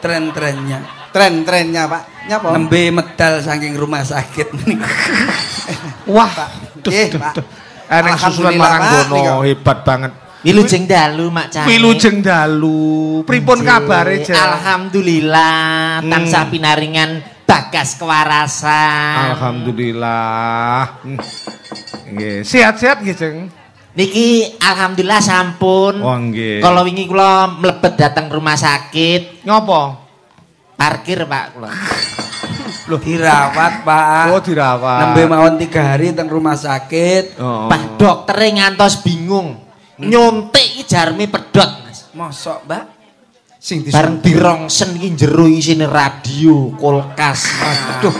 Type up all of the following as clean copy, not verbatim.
Tren-trennya, Pak. Nyapa? Nembe medal saking rumah sakit. Wah, Pak. Eneng susulan Maranggono hebat banget. Wilujeng dalu Mak Cani. Wilujeng dalu. Pripun kabare, Jeng? Alhamdulillah tansah pinaringan bagas kewarasan. Alhamdulillah. Nggih, sehat-sehat nggih, Jeng. Niki alhamdulillah sampun. Oh nggih. Kalau wingi kula mlebet datang rumah sakit, Ngopo? parkir Pak kula. Loh, dirawat, Pak. Oh, dirawat. Nembe mawon 3 hari teng rumah sakit. Oh. Pak dokter ngantos bingung. Nyontek iki jarme pedhot, Mas. Mosok, Mbak? Sing Bareng dirongsen iki jero isine radio, kulkas. Aduh,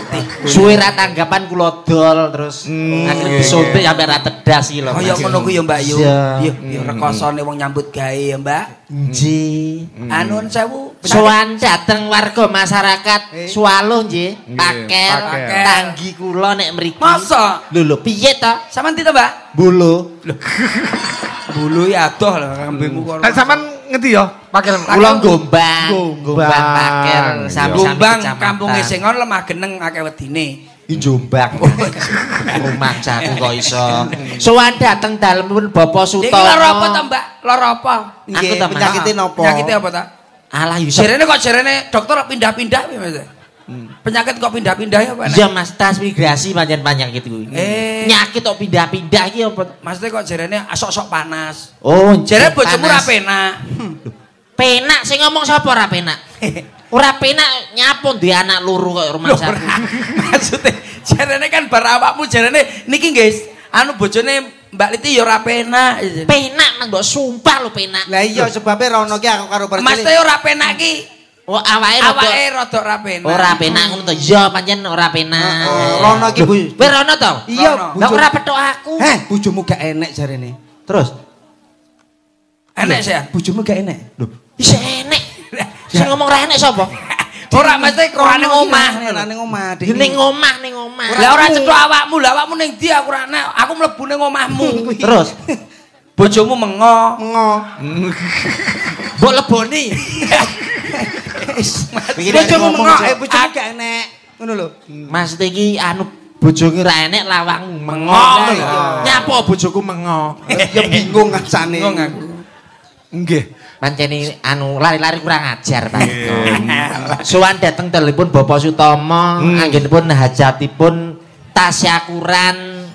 suwe ra tanggapan kula dol terus akhirnya disuntik sampai ra tedas iki lho. kaya ngono ku ya, Mbak yo. Iya. Yo rekosone wong nyambut gawe ya, Mbak. Nggih. Anun sewu. Sowan dateng warga masyarakat Swalo nggih, paker paker. tanggi kula nek mriki. Masa? Lho piye to? Sampeyan ti to, Mbak? Bulu. Bulu ya adoh lho kambingmu kok. Sampean ngerti ya? Pakel Kula Gombang paker sami-sami Gombang kecamatan. kampunge Sengon lemah geneng akeh wedine. Di Jombang. Rumah jaku kok iso. Sowan dateng dalemipun Bapak Iki Sutomo. lara apa to, Mbak? Lara apa? Aku ta, Mas. penyakite napa? Penyakite apa ta? Alah Yusuf. Jerene kok jerene dokter pindah-pindah piye, Mas? Penyakit kok pindah-pindah ya, Pak? Iya Mas, transmigrasi pancen penyakit kuwi. Nyakit kok pindah-pindah iki apa? Maksudnya kok jerene sok-sok panas. Oh, Jere bojomu ra penak. Penak sing ngomong sapa ora penak? Ora penak nyapun di anak loro kok rumah sakit. Maksudnya jerene kan bar awakmu jerene niki guys, anu bojone Mbak Liti ya ora penak. Penak Mas, mbok sumpah lho penak. Lah iya sebabnya rono ki aku karo Mas teh ora penak ki. Oh awake Rada ora penak. ora penak ngono to. Iya pancen ora penak. Rono ki Bu. Kowe rono to? Iya, Lah ora petok aku. Bojomu gak enek jarene. Terus Enek sih. Bojomu gak enek. Lho, bisa enek. Sing ngomong ra enek sapa? Ora mesti ora ning omah. ning omah. Ning omah. Lah ora cethuk awakmu, lah awakmu ning ndi aku ora enek. Aku mlebu ning omahmu. Terus Bojomu mengo. mbok leboni. Bojomu mengo, bojomu gak enek. Ngono lho. Mas iki anu bojoku ra enek lawangmu mengo. Nyapa bojoku mengo? Ya bingung asane. Bingung aku. Nggih. Panceni anu lari-lari kurang ajar Pak. Sowan dateng telepon Bapak Sutomo, anggenipun hajatipun tasyakuran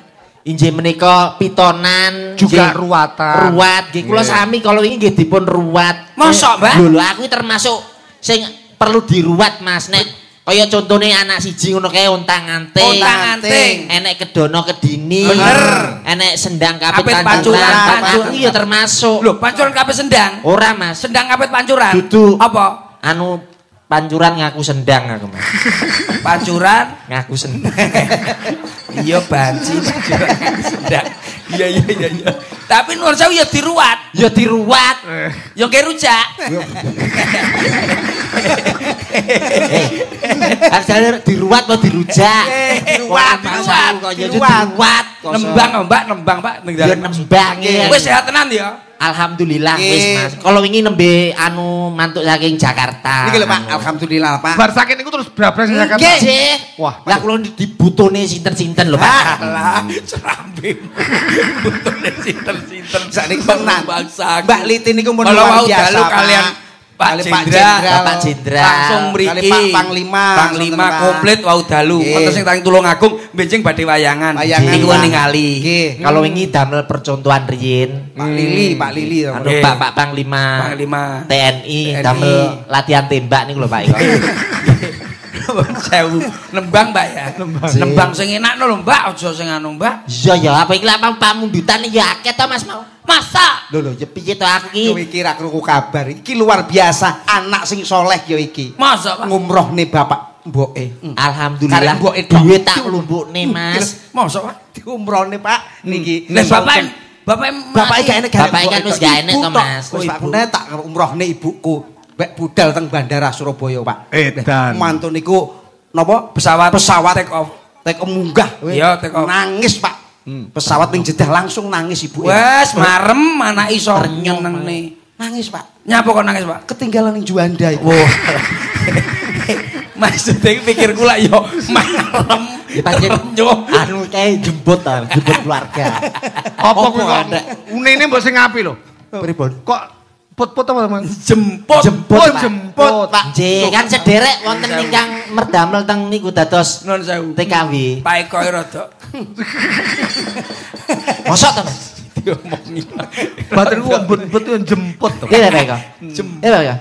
inggih menika pitonan Juga ruwatan. Ruwat nggih kula sami kalau ini nggih dipun ruwat. Mosok, Mbak? Lho aku termasuk sing perlu diruwat Mas nek kaya contone anak siji ngono kae ontang-anting. Enek kedono kedini. Bener. Enek sendang kapit Kapit pancuran. pancuran. Iya termasuk. Lho, pancuran kapit sendang. Ora Mas. Sendang kapit pancuran. Dudu. Apa? Anu pancuran ngaku sendang aku Mas. Pancuran Ngaku sendang. iya banci pancuran ngaku sendang. Iya. Tapi nuwun sewu ya diruwat. Ya diruwat. Ya nggih rujak. Asale diruwat apa dirujak? Diruwat. Diruwat. Nembang, Mbak, Pak. Ya nembang ya. Wis sehat tenan ya. Alhamdulillah wis Mas. Kalau wingi nembe anu mantuk saking Jakarta. Niki lho Pak, alhamdulillah Pak. Bar sakit niku terus brablas Jakarta. Nggih. Wah, Lah kula dibutone sinten-sinten lho Pak. Alah, cerambemu. Butune sinten-sinten. Sakniki tenan. Bangsa. Mbak Liti niku mun Kalau luar mau biasa dalu kalian Pak Jenderal. Bapak Jenderal. Langsung mriki. Kali Pak Panglima. Panglima komplit wau dalu. Wonten sing tang Tulungagung benjing badhe wayangan. Niku ningali. Nggih. Kalau wingi damel percontohan riyin. Pak Lili. Anu Nggih. Pak Panglima. Panglima. TNI damel latihan tembak niku lho Pak. Sewu nembang Mbak ya. Nembang sing enak lho Mbak, aja sing anu Mbak. Iya ya, apa iki lak pamundutan ya akeh to Mas mau. Masa? Lho ya piye to aku iki? Kowe iki ra krungu kabar. Iki luar biasa, anak sing soleh ya iki. Masa Pak? Ngumrohne bapak mboke. Alhamdulillah Karek mboke duwe tak lumbukne Mas. Masa Pak? Diumrohne Pak niki. Lah bapak gak enek Bapak kan wis gak enek to Mas. Wis Pak kene tak umrohne ibuku. Mek budal teng bandara Surabaya Pak. Edan. Mantu niku napa? pesawat take off munggah. Iya, take off. Nangis Pak. Pesawat ning jedah langsung nangis ibuke. Wes marem anak iso Renyong, nyenengne. Nangis Pak. Nyapa kok nangis Pak? Ketinggalan ning Juanda iku. Maksudnya pikir kula yo marem. Ya pancen anu kae jemput keluarga. Apa kuwi kok? Unine mbok sing ngapi lho. Pripun? Kok put-put apa, Mang? Jemput. Jemput, Pak. Nggih, kan sederek wonten ingkang merdamel teng niku dados Nuwun sewu. TKW. Pak Eko rada Mosok to, Mas? diomongi. Batin ku but-but yo jemput to. Nggih, Pak Eko. Nggih, Pak Eko.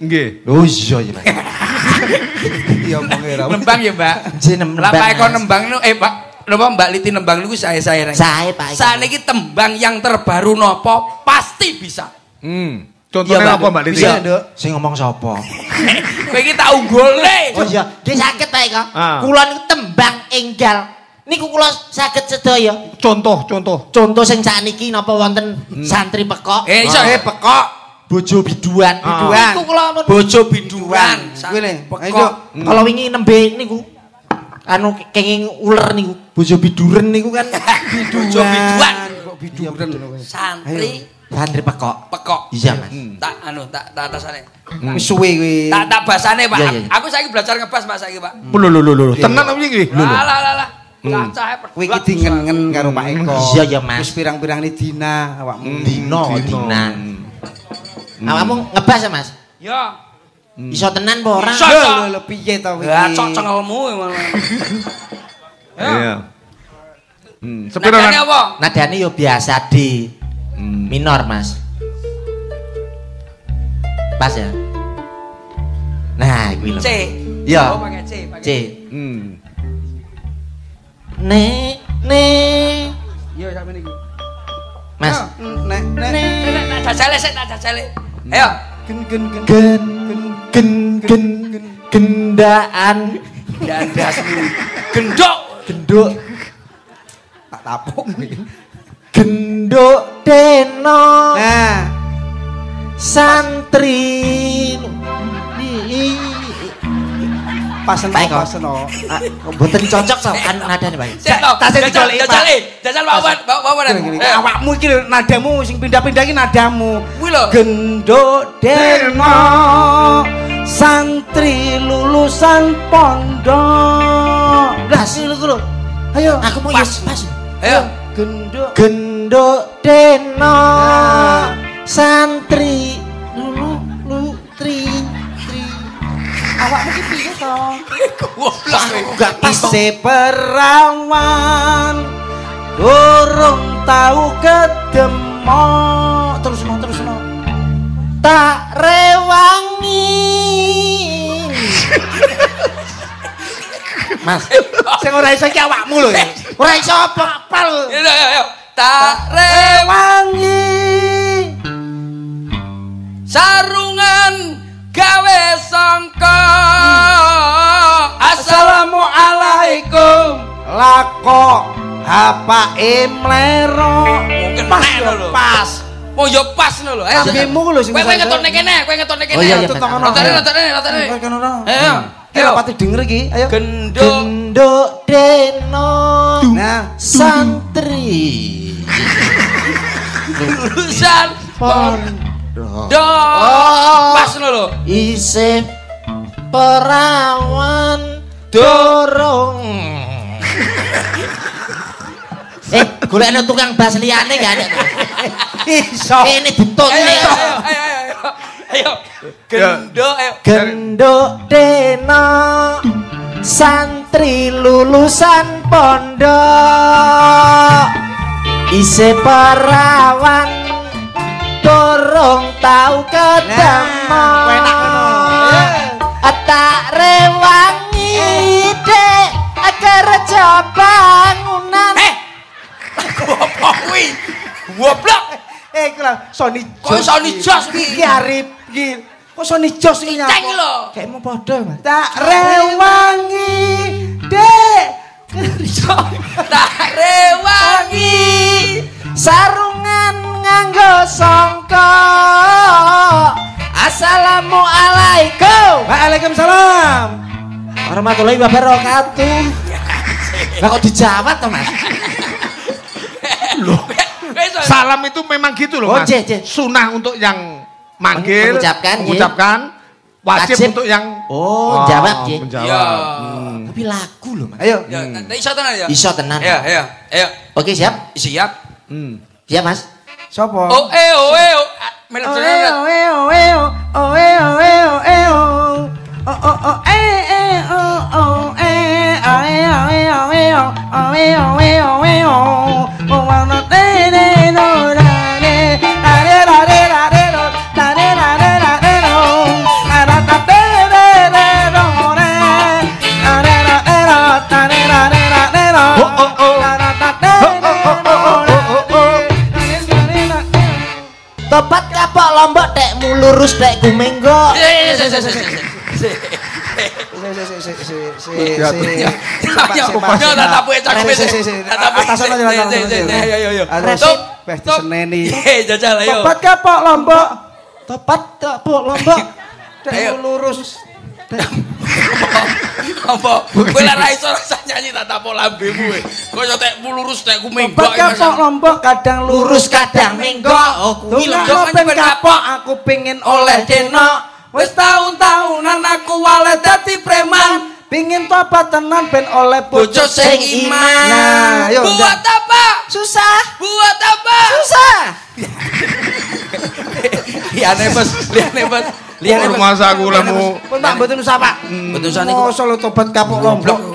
Nggih. Oh iya ya, Mas. Iya pengira. Nembang ya, Mbak. Nggih, nembang. Lah Pak Eko nembang niku Pak napa Mbak Liti nembang niku saya Reng. Sae, Pak Eko. Saniki tembang yang terbaru napa pasti bisa. Contohnya apa, Mbak Liti? Bisa, Nduk. Sing ngomong sapa? Kowe iki tak unggulne. Oh iya, nggih saged Pak Eko. Ah. Kula niku tembang enggal. Niku kula saged sedaya. Contoh. Contoh sing sakniki napa wonten santri pekok. Iso Pekok. Bojo biduan. Biduan. Niku kula bojo biduan. Kuwi le. Pekok. Kalau wingi nembe niku anu kenging uler niku, bojo biduren niku kan Bojo biduan. Kok biduren ngono. Santri santri pekok. pekok. Iya, Mas. Tak tak atasane. Wis suwe kuwi. Tak basane, Pak. Iya, iya. Aku saiki belajar ngebas Pak saiki, Pak. Lho. Tenan apa iki? Lah. Cacahe Kowe iki dingen karo Pak Eko. Iya, ya, Mas. Wis pirang-pirang dina awakmu. Dina. Awakmu ngebas ya, Mas? Ya. Iso tenan apa ora? Iso. Lho piye to iki? Ya cok cengelmu. Iya. Sepiro Nadane apa? Nadane yo biasa D minor, Mas. Pas ya. Nah, kuwi lho. C. Iya. Oh, pakai C, pakai C. Iya, sampe niki. Mas. Nek Tak jajale sik, tak jajale. Ayo. Gendaan Dandasmu. Gendok. genduk tak tapuk kuwi. genduk deno Nah, santri pasen Pak Eko. pasen. mboten cocok so kan nadane Pak. Sik to. Jajal bawa. Awakmu iki lho nadamu sing pindah-pindah iki nadamu. Kuwi lho. Genduk deno santri lulusan pondok. Lah niku lho. Ayo. Aku mau Pas. pas. Ayo. Genduk deno santri tri Awakmu ki piye to? Goblok. gak pas to. Ise perawan durung tau kedemo. Terusno. tak rewangi Mas Sing ora iso iki awakmu lho. ora iso apa-apa lho. Ayo. Tak Rewangi sarungan gawe sangka. Assalamualaikum lako hapake mlero. Mungkin pas nek lho, lho. pas. Oh ya pas lho. Ayo. Kambingmu lho sing Kowe ngetone kene, kowe ngetone kene. Oh, iya, iya, Ngetone. Ayo. Ayo pati denger iki, ayo. Genduk deno Nah, santri lulusan pondok pas lho. isih perawan dorong golekno tukang bas liyane gak ada iso. ini ditutne Ayo. Genduk ayo. genduk deno santri lulusan pondok isih perawan dorong tau ketemu enak ngono. tak rewangi dek kerja bangunan Apa kuwi? Goblok. Iku lho Sony Kok Sony Jos iki arep iki. Kok Sony Jos iki Ceng nyapa? lho. kayak mau podo Mas Tak rewangi dek Tak rewangi. sarungan nganggo sangka assalamualaikum Waalaikumsalam. warahmatullahi wabarakatuh lah kok dijawab toh Mas Salam itu memang gitu loh, Oh, Mas. J. Sunah untuk yang manggil, Mengucapkan, J. mengucapkan. wajib untuk yang jawab nggih. Menjawab. Tapi lagu lho, Mas. Ayo. Ya, iso tenan ya? Iso tenan. Ya, ayo. Oke, siap? Siap. Siap, Mas. Sopo? Oh, melok tenan. Topat kapok lombok dekmu lurus dekku menggo. Topat kapok lombok. Topat kapok lombok Dekmu lurus. Apa? Kowe lek ra iso rasa nyanyi tak tapo lambemu kowe. Kaya tekmu lurus tekku menggok. Topat kapok lombok kadang lurus kadang menggok. Oh, kuwi lho. Ben kapok aku pengin oleh denok. Wis taun-taunan aku wale dadi preman. Pingin tobat tenan ben oleh bojo sing iman. Nah, yo buat apa? Susah. Buat apa? Susah. Liane bos. Rumah saku lemu. Pun tak mboten usah, Pak. Betusan iku Solo tobat kapok lombok